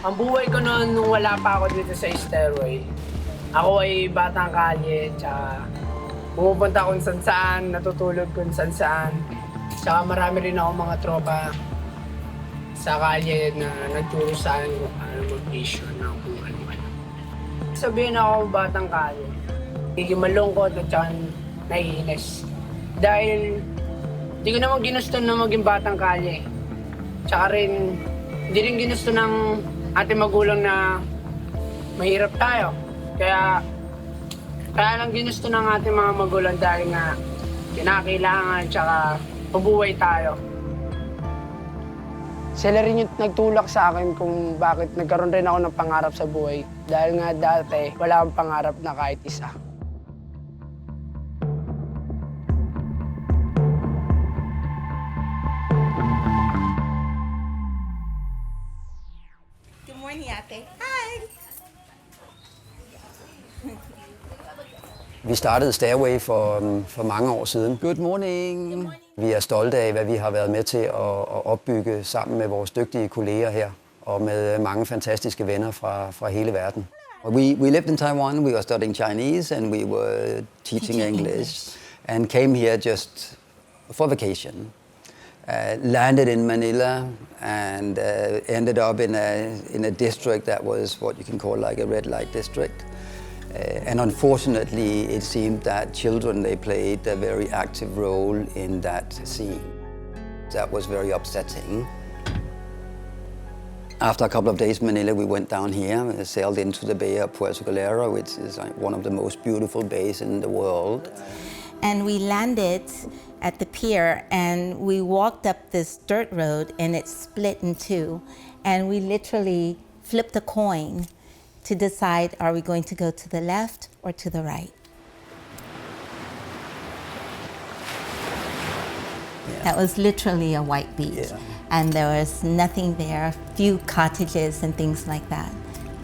Ang buhay ko noon nung wala pa ako dito sa Stairway, ako ay batang kalye, tsaka pumupunta kung saan, natutulog kung saan. Tsaka marami rin ako mga tropa sa kalye na nagturo sa akin kung paano mag-vision ng buhay mo. Sabihin ako batang kalye, hindi malungkot at tsaka naiinis. Dahil hindi ko naman ginusto na maging batang kalye. Tsaka rin, hindi rin ginusto ng ating magulang na mahirap tayo. Kaya lang ginusto ng ating mga magulang dahil na kinakailangan tsaka mabuhay tayo. Sila rin yung nagtulak sa akin kung bakit nagkaroon rin ako ng pangarap sa buhay. Dahil nga dati, wala akong pangarap na kahit isa. Good morning, Ate. Hi! Vi startede Stairway for mange år siden. Good morning. Vi er stolte af, hvad vi har været med til at opbygge sammen med vores dygtige kolleger her, og med mange fantastiske venner fra hele verden. We lived in Taiwan, we were studying Chinese, and we were teaching English, and came here just for vacation. Landed in Manila and ended up in a district that was what you can call like a red light district. And unfortunately, it seemed that children, they played a very active role in that scene. That was very upsetting. After a couple of days in Manila, we went down here, sailed into the Bay of Puerto Galera, which is like one of the most beautiful bays in the world. And we landed at the pier and we walked up this dirt road and it split in two. And we literally flipped a coin to decide, are we going to go to the left or to the right? Yeah. That was literally a white beach. Yeah. And there was nothing there, a few cottages and things like that.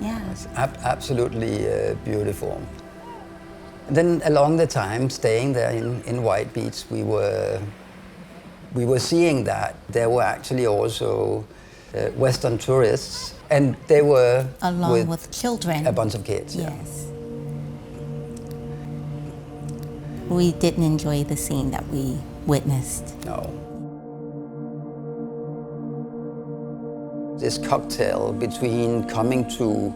Yeah. It's absolutely beautiful. And then along the time, staying there in White Beach, we were seeing that there were actually also Western tourists, and they were along with children, a bunch of kids. Yes. Yeah. We didn't enjoy the scene that we witnessed. No. This cocktail between coming to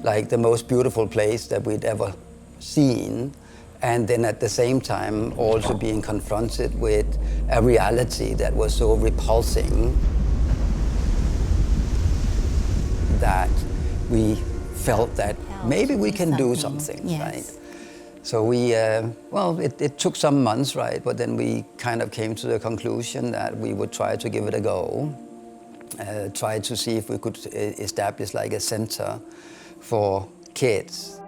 like the most beautiful place that we'd ever seen, and then at the same time also being confronted with a reality that was so repulsing that we felt that maybe we can do something, yes. Right? So we, it took some months, right? But then we kind of came to the conclusion that we would try to give it a go, try to see if we could establish like a center for kids.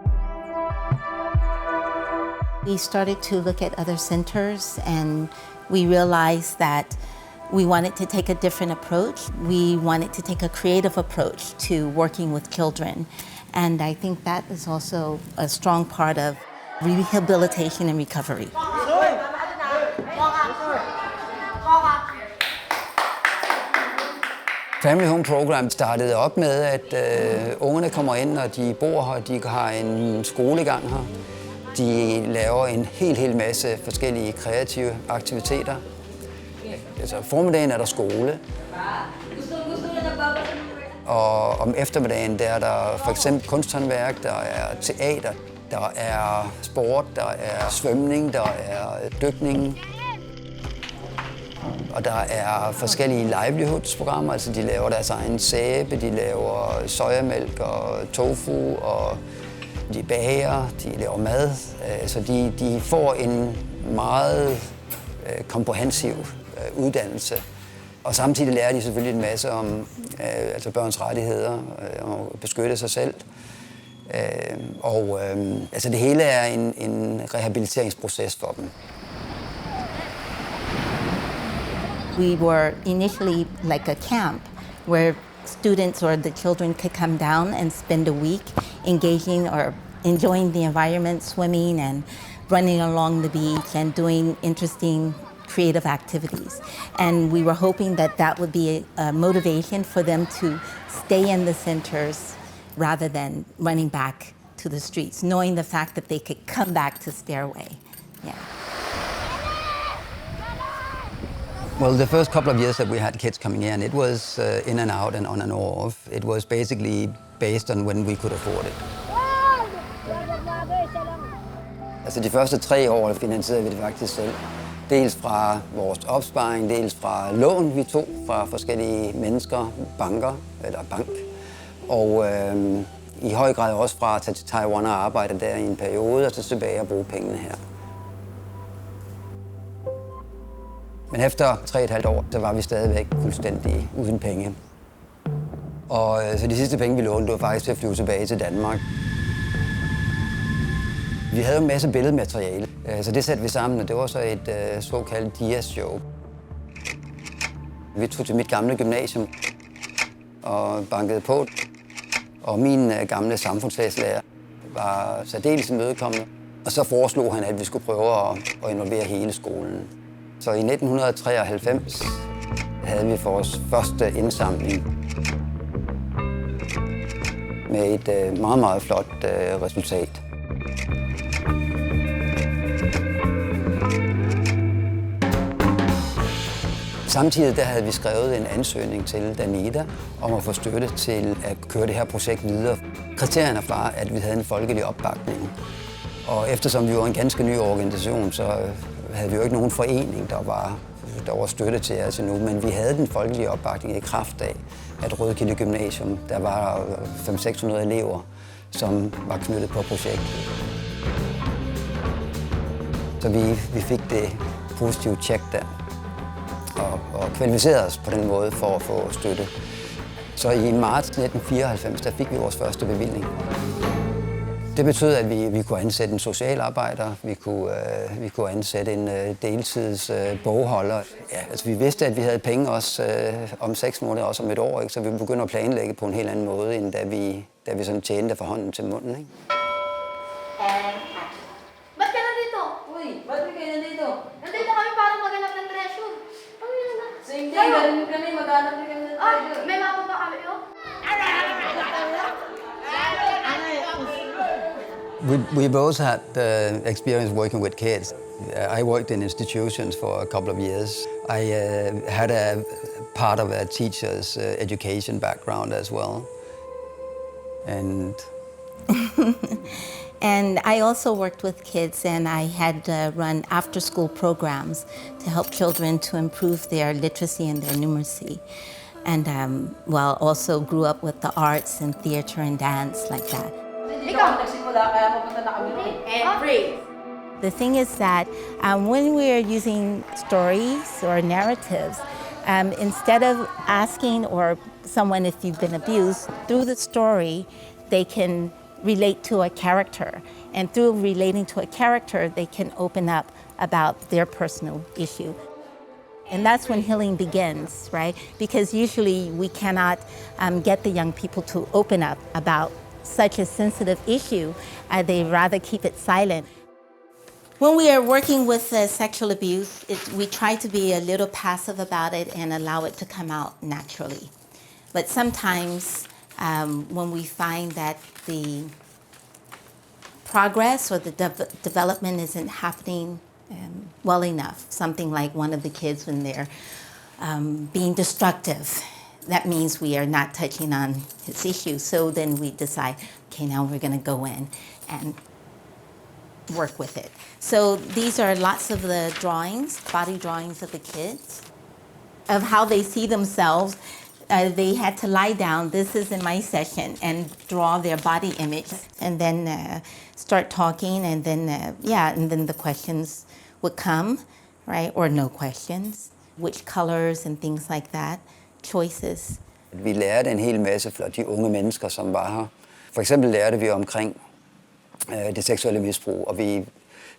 We started to look at other centers and we realized that we wanted to take a different approach. We wanted to take a creative approach to working with children. And I think that is also a strong part of rehabilitation and recovery. Family Home Program startede op med, at ungerne kommer ind, og de bor her, de har en skolegang her. De laver en hel masse forskellige kreative aktiviteter. Altså formiddagen er der skole. Og om eftermiddagen der er der for eksempel kunsthåndværk, der er teater, der er sport, der er svømning, der er dykning. Og der er forskellige livelihoodsprogrammer, altså de laver deres egen sæbe, de laver sojamælk og tofu, og de bager, de laver mad. Så de får en meget komprehensiv uddannelse. Og samtidig lærer de selvfølgelig en masse om altså børns rettigheder, om at beskytte sig selv. Altså det hele er en rehabiliteringsproces for dem. We were initially like a camp where students or the children could come down and spend a week engaging or enjoying the environment, swimming and running along the beach and doing interesting creative activities. And we were hoping that that would be a motivation for them to stay in the centers rather than running back to the streets, knowing the fact that they could come back to Stairway. Yeah. Well, the first couple of years that we had kids coming in, it was in and out and on and off. It was basically based on when we could afford it. Altså de første 3 år finansierede vi det faktisk selv. Dels fra vores opsparing, dels fra lån, vi tog fra forskellige mennesker, banker eller bank. Og i høj grad også fra at tage til Taiwan og arbejde der i en periode, og så tilbage og bruge pengene her. Men efter 3,5 år, så var vi stadigvæk fuldstændig uden penge. Og så de sidste penge, vi lånte, var faktisk til at flyve tilbage til Danmark. Vi havde en masse billedmateriale, så det satte vi sammen, og det var så et såkaldt dia-show. Vi tog til mit gamle gymnasium og bankede på, og min gamle samfundsfagslærer var særdeles imødekommende. Og så foreslog han, at vi skulle prøve at involvere hele skolen. Så i 1993 havde vi vores første indsamling med et meget, meget flot resultat. Samtidig der havde vi skrevet en ansøgning til Danida om at få støtte til at køre det her projekt videre. Kriterierne var, at vi havde en folkelig opbakning. Og eftersom vi var en ganske ny organisation, så havde vi jo ikke nogen forening, der var støtte til os endnu. Men vi havde den folkelige opbakning i kraft af, at Rødkilde Gymnasium, der var 500-600 elever, som var knyttet på projektet. Så vi fik det positive tjek der. Og kvalificerede os på den måde for at få støtte. Så i marts 1994, der fik vi vores første bevilling. Det betød, at vi kunne ansætte en socialarbejder, vi kunne ansætte en deltids bogholder. Ja, altså vi vidste, at vi havde penge også om 6 måneder, også om et år, ikke? Så vi begyndte at planlægge på en helt anden måde, end da vi sådan tjente fra hånden til munden. Ikke? Ba't ka nandito? Uy, ba't kayo nandito? Nandito kami para maghanap ng treasure. Ano yun na? Same thing, ganun kami, maghanap din kami ng treasure. May mapa ba kami yun? We both had experience working with kids. I worked in institutions for a couple of years. I had a part of a teacher's education background as well. And And I also worked with kids, and I had run after-school programs to help children to improve their literacy and their numeracy. And also grew up with the arts and theater and dance like that. The thing is that when we are using stories or narratives, instead of asking or someone if you've been abused, through the story, they can relate to a character. And through relating to a character, they can open up about their personal issue. And that's when healing begins, right? Because usually we cannot get the young people to open up about such a sensitive issue. They rather keep it silent. When we are working with sexual abuse, we try to be a little passive about it and allow it to come out naturally. But sometimes when we find that the progress or the development isn't happening well enough, something like one of the kids when they're being destructive, that means we are not touching on his issue. So then we decide, okay, now we're going to go in and work with it. So these are lots of the drawings, body drawings of the kids, of how they see themselves. They had to lie down, this is in my session, and draw their body image, and then start talking, and then, and then the questions would come, right, or no questions, which colors and things like that, choices. Vi lærte en hel masse fra de unge mennesker, som var her. For eksempel lærte vi omkring det seksuelle misbrug, og vi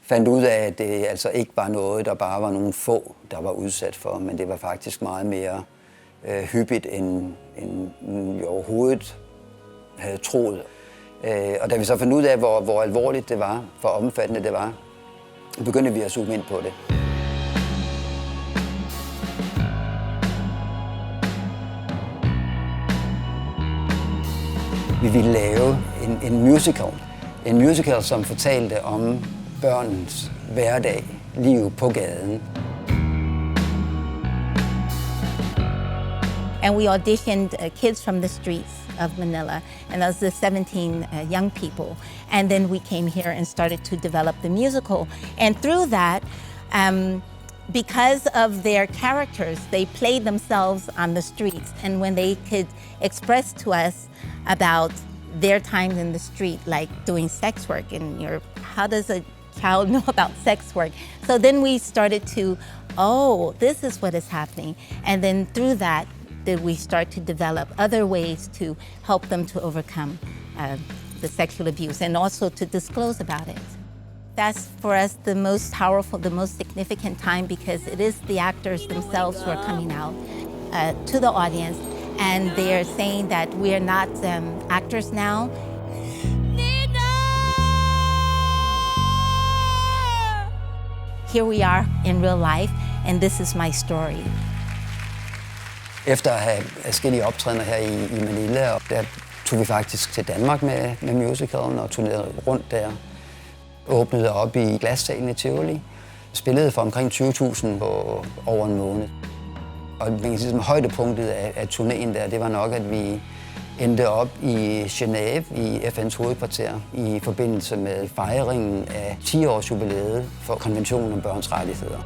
fandt ud af, at det altså ikke var noget, der bare var nogle få, der var udsat for, men det var faktisk meget mere hyppigt, end vi overhovedet havde troet. Og da vi så fandt ud af, hvor alvorligt det var, hvor omfattende det var, begyndte vi at zoome ind på det. vi ville lave en musical. En musical, som fortalte om børns hverdag, liv på gaden. And we auditioned kids from the streets of Manila, and that was the 17 young people. And then we came here and started to develop the musical. And through that, because of their characters, they played themselves on the streets. And when they could express to us about their time in the street, like doing sex work, and how does a child know about sex work? So then we started to, oh, this is what is happening. And then through that, did we start to develop other ways to help them to overcome the sexual abuse and also to disclose about it. That's for us the most powerful, the most significant time, because it is the actors themselves who are coming out to the audience, and they are saying that we are not actors now. Here we are in real life, and this is my story. Efter at have forskellige optrædener her i Manila, der tog vi faktisk til Danmark med musicalen og turnerede rundt der. Åbnede op i glassalen i Tivoli. Spillede for omkring 20.000 på over en måned. Og man kan sige, som højdepunktet af turnéen der, det var nok, at vi endte op i Genève i FN's hovedkvarter i forbindelse med fejringen af 10-års jubilæet for konventionen om børns rettigheder.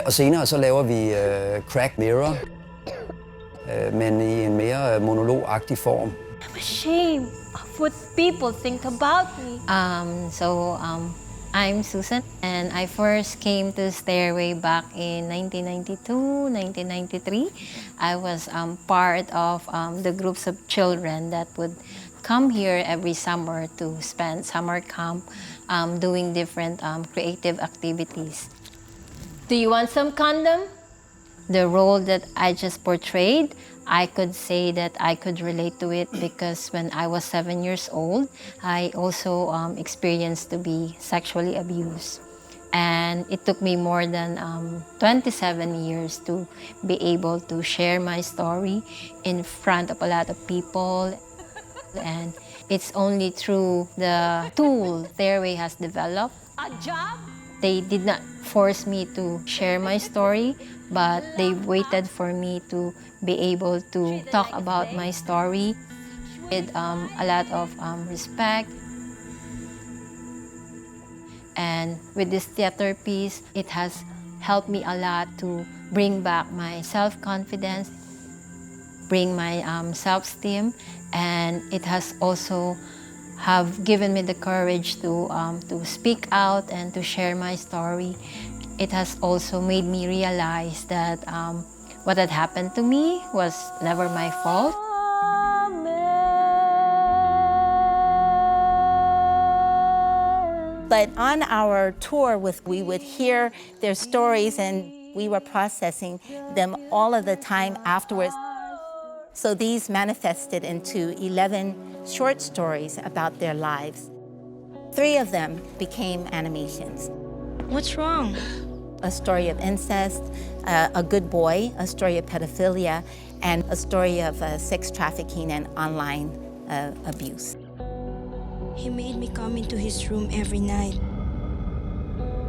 Og senere så laver vi Crack Mirror, men i en mere monologagtig form. I'm ashamed of what people think about me. I'm Susan, and I first came to Stairway back in 1992, 1993. I was part of the groups of children that would come here every summer to spend summer camp doing different creative activities. Do you want some condom? The role that I just portrayed, I could say that I could relate to it because when I was 7 years old, I also experienced to be sexually abused. And it took me more than 27 years to be able to share my story in front of a lot of people. And it's only through the tool Stairway has developed. A job? They did not force me to share my story, but they waited for me to be able to talk about my story with a lot of respect. And with this theater piece, it has helped me a lot to bring back my self-confidence, bring my self-esteem, and it has also have given me the courage to speak out and to share my story. It has also made me realize that what had happened to me was never my fault. But on our tour, we would hear their stories, and we were processing them all of the time afterwards. So these manifested into 11 short stories about their lives. 3 of them became animations. What's wrong? A story of incest, a good boy, a story of pedophilia, and a story of sex trafficking and online abuse. He made me come into his room every night.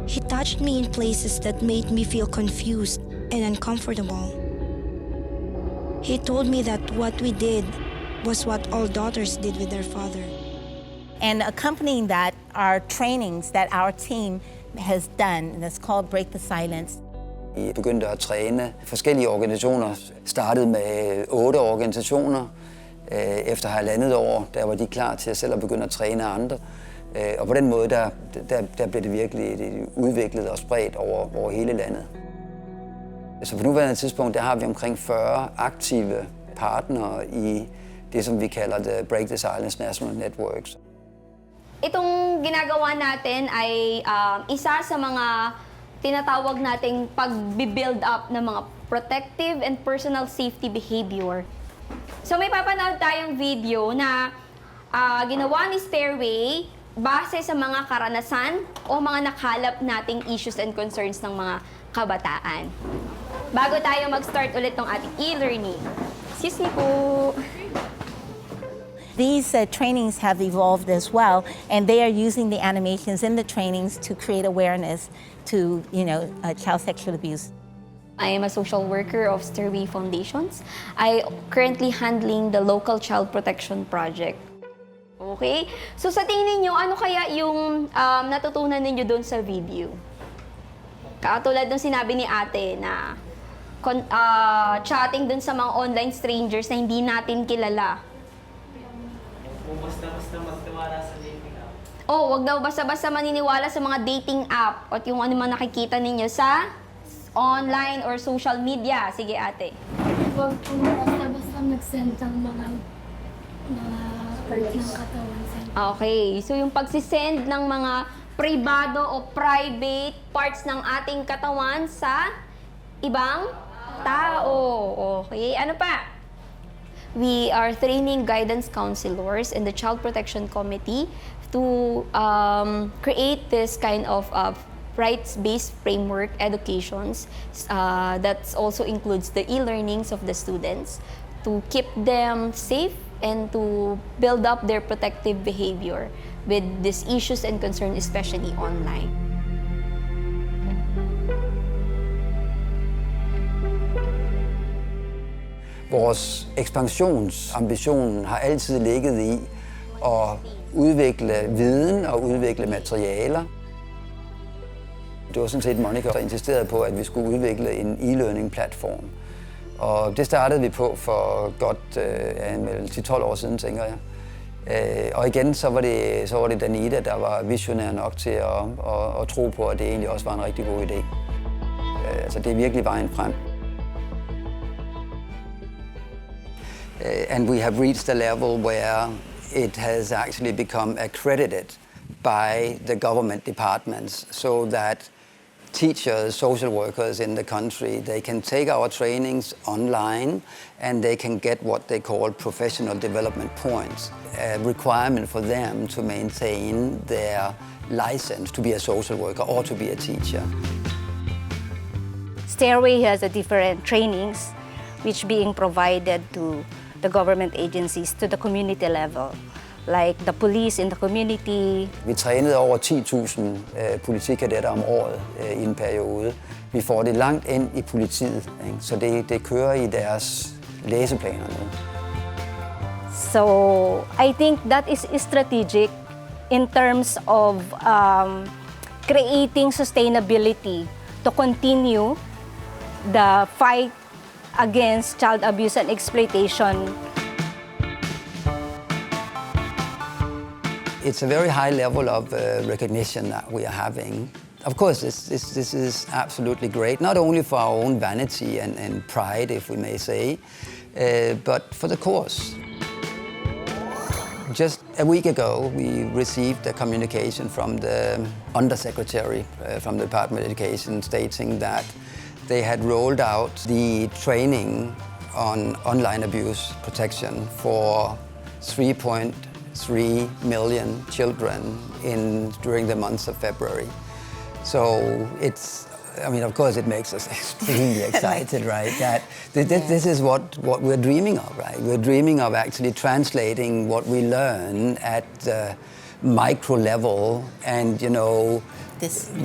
He touched me in places that made me feel confused and uncomfortable. He told me that what we did was what all daughters did with their father. And accompanying that are trainings that our team has done, and it's called Break the Silence. Vi begyndte at træne forskellige organisationer. Startede med 8 organisationer. Efter 1,5 år, der var de klar til selv at begynde at træne andre. Og på den måde, der blev det virkelig udviklet og spredt over hele landet. Så på nuværende tidspunkt, der har vi omkring 40 aktive partnere i det, som vi kalder the Break the Silence National Networks. Itong ginagawa natin ay isa sa mga tinatawag nating pag-build up ng mga protective and personal safety behavior. So may papanood tayong video na ginawa ni Stairway base sa mga karanasan o mga nakalap nating issues and concerns ng mga kabataan. Bago tayo mag-start ulit ng ating e-learning. Excuse me po. These trainings have evolved as well, and they are using the animations in the trainings to create awareness to, child sexual abuse. I am a social worker of Stairway Foundations. I currently handling the local child protection project. Okay? So sa tingin niyo, ano kaya yung natutunan ninyo doon sa video? Katulad ng sinabi ni ate na chatting doon sa mga online strangers na hindi natin kilala. Basta-basta magtiwala sa dating app. Oh, wag daw basta-basta maniniwala sa mga dating app at yung ano man nakikita ninyo sa online or social media. Sige, ate. Huwag po basta-basta mag-send ng mga part ng katawan sa Okay, so yung pagsisend ng mga privado o private parts ng ating katawan sa ibang tao. Okay, ano pa? We are training guidance counselors in the Child Protection Committee to create this kind of rights-based framework educations that also includes the e-learnings of the students to keep them safe and to build up their protective behavior with these issues and concerns, especially online. Vores ekspansionsambition har altid ligget i at udvikle viden og udvikle materialer. Det var sådan set Monica, der insisterede på, at vi skulle udvikle en e-learning-platform. Og det startede vi på for godt 10-12 år siden, tænker jeg. Og igen, så var det Danita, der var visionær nok til at tro på, at det egentlig også var en rigtig god idé. Altså det er virkelig vejen frem. And we have reached a level where it has actually become accredited by the government departments so that teachers, social workers in the country, they can take our trainings online and they can get what they call professional development points, a requirement for them to maintain their license to be a social worker or to be a teacher. Stairway has a different trainings which being provided to the government agencies to the community level, like the police in the community. Vi trænede over 10.000 politikadetter om året i en periode. Vi får det langt ind i politiet, ikke? Så det kører i deres læseplaner nu. So I think that is strategic in terms of creating sustainability to continue the fight against child abuse and exploitation. It's a very high level of recognition that we are having. Of course, this is absolutely great, not only for our own vanity and pride, if we may say, but for the cause. Just a week ago, we received a communication from the Undersecretary from the Department of Education stating that they had rolled out the training on online abuse protection for 3.3 million children during the month of February. So of course it makes us extremely excited, right? That this is what we're dreaming of, right? We're dreaming of actually translating what we learn at the micro level and,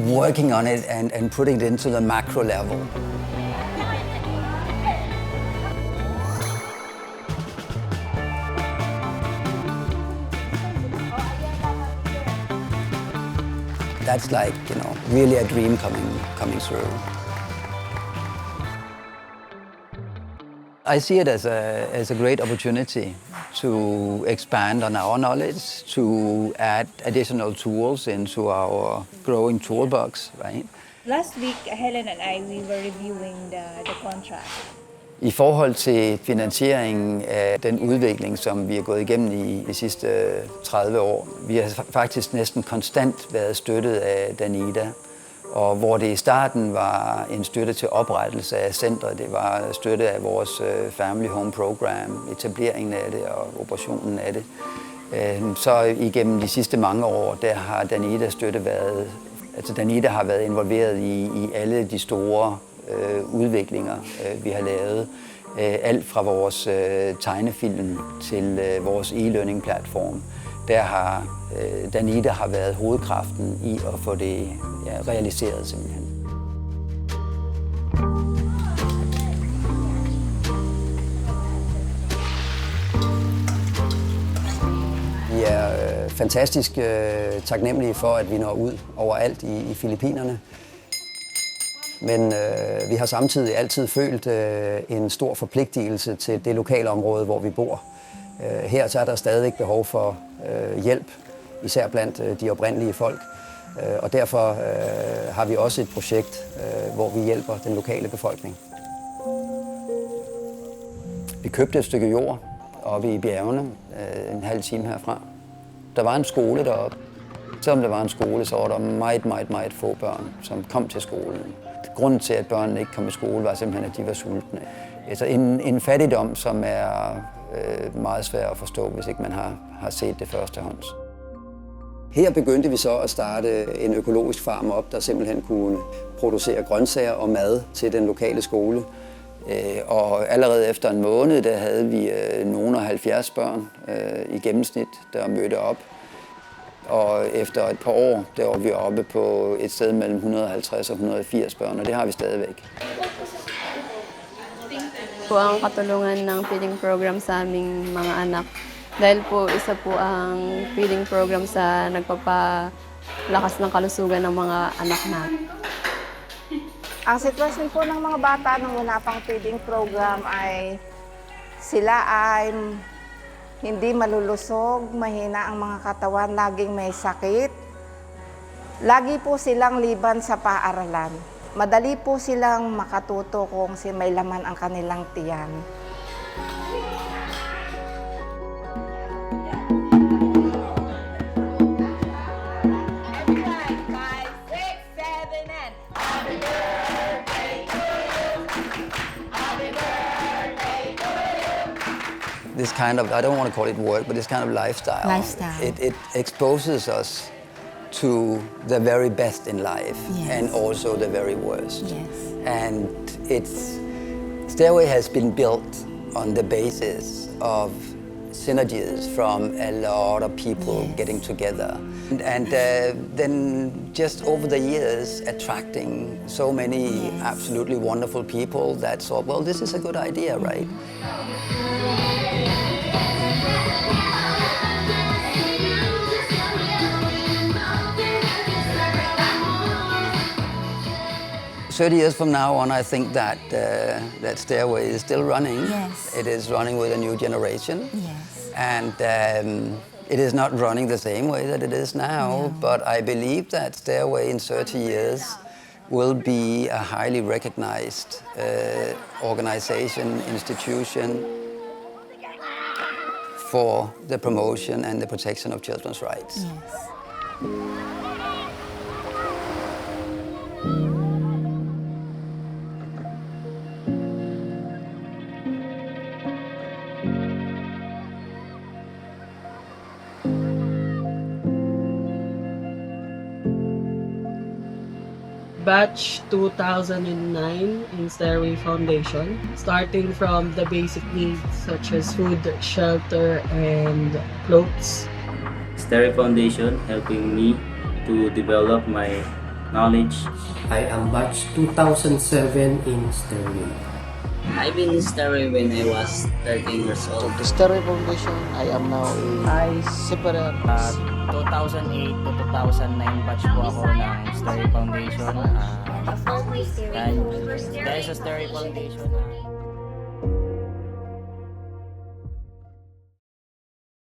working on it and putting it into the macro level. That's like, really a dream coming through. I see it as a great opportunity to expand on our knowledge, to add additional tools into our growing toolbox, right? Last week, Helen and we were reviewing the contract. I forhold til finansieringen af den udvikling, som vi har gået igennem i de sidste 30 år, vi har faktisk næsten konstant været støttet af Danita. Og hvor det i starten var en støtte til oprettelse af centret, det var støtte af vores Family Home Program, etableringen af det og operationen af det, Så igennem de sidste mange år, der har Danida støtte været, altså Danida har været involveret i alle de store udviklinger, vi har lavet. Alt fra vores tegnefilm til vores e-learning-platform. Der har Danida har været hovedkraften i at få det realiseret simpelthen. Vi er fantastisk taknemmelige for, at vi når ud overalt i Filippinerne. Men vi har samtidig altid følt en stor forpligtelse til det lokale område, hvor vi bor. Her så er der stadigvæk behov for hjælp, især blandt de oprindelige folk. Og derfor har vi også et projekt, hvor vi hjælper den lokale befolkning. Vi købte et stykke jord oppe i bjergene, en halv time herfra. Der var en skole deroppe. Selvom der var en skole, så var der meget få børn, som kom til skolen. Grunden til, at børnene ikke kom i skole, var simpelthen, at de var sultne. Altså en fattigdom, som er meget svær at forstå, hvis ikke man har set det førstehånds. Her begyndte vi så at starte en økologisk farm op, der simpelthen kunne producere grøntsager og mad til den lokale skole. Og allerede efter en måned, der havde vi nogle af 70 børn i gennemsnit, der mødte op. Og efter et par år, der var vi oppe på et sted mellem 150 og 180 børn, og det har vi stadigvæk. Po ang katulungan ng feeding program sa aming mga anak. Dahil po isa po ang feeding program sa nagpapalakas ng kalusugan ng mga anak namin. Ang sitwasyon po ng mga bata nung wala pang feeding program ay sila ay hindi malulusog, mahina ang mga katawan, laging may sakit. Lagi po silang liban sa paaralan. Madali po silang makatuto kung may laman ang kanilang tiyan. This kind of, I don't want to call it work, but this kind of lifestyle. It exposes us to the very best in life, yes, and also the very worst. Yes. And Stairway has been built on the basis of synergies from a lot of people, yes, getting together. And then just over the years attracting so many, yes, absolutely wonderful people that thought, well, this is a good idea, right? 30 years from now on, I think that that Stairway is still running. Yes. It is running with a new generation. Yes. And it is not running the same way that it is now, no, but I believe that Stairway in 30 years will be a highly recognized organization, institution for the promotion and the protection of children's rights. Yes. Batch 2009 in Stairway Foundation, starting from the basic needs such as food, shelter, and clothes. Stairway Foundation helping me to develop my knowledge. I am batch 2007 in Stairway. I've been in Stairway when I was 13 years old. So the Stairway Foundation, I am now a separate. 2008 to 2009 batch po ako ng Stairway Foundation. Dahil sa Stairway Foundation,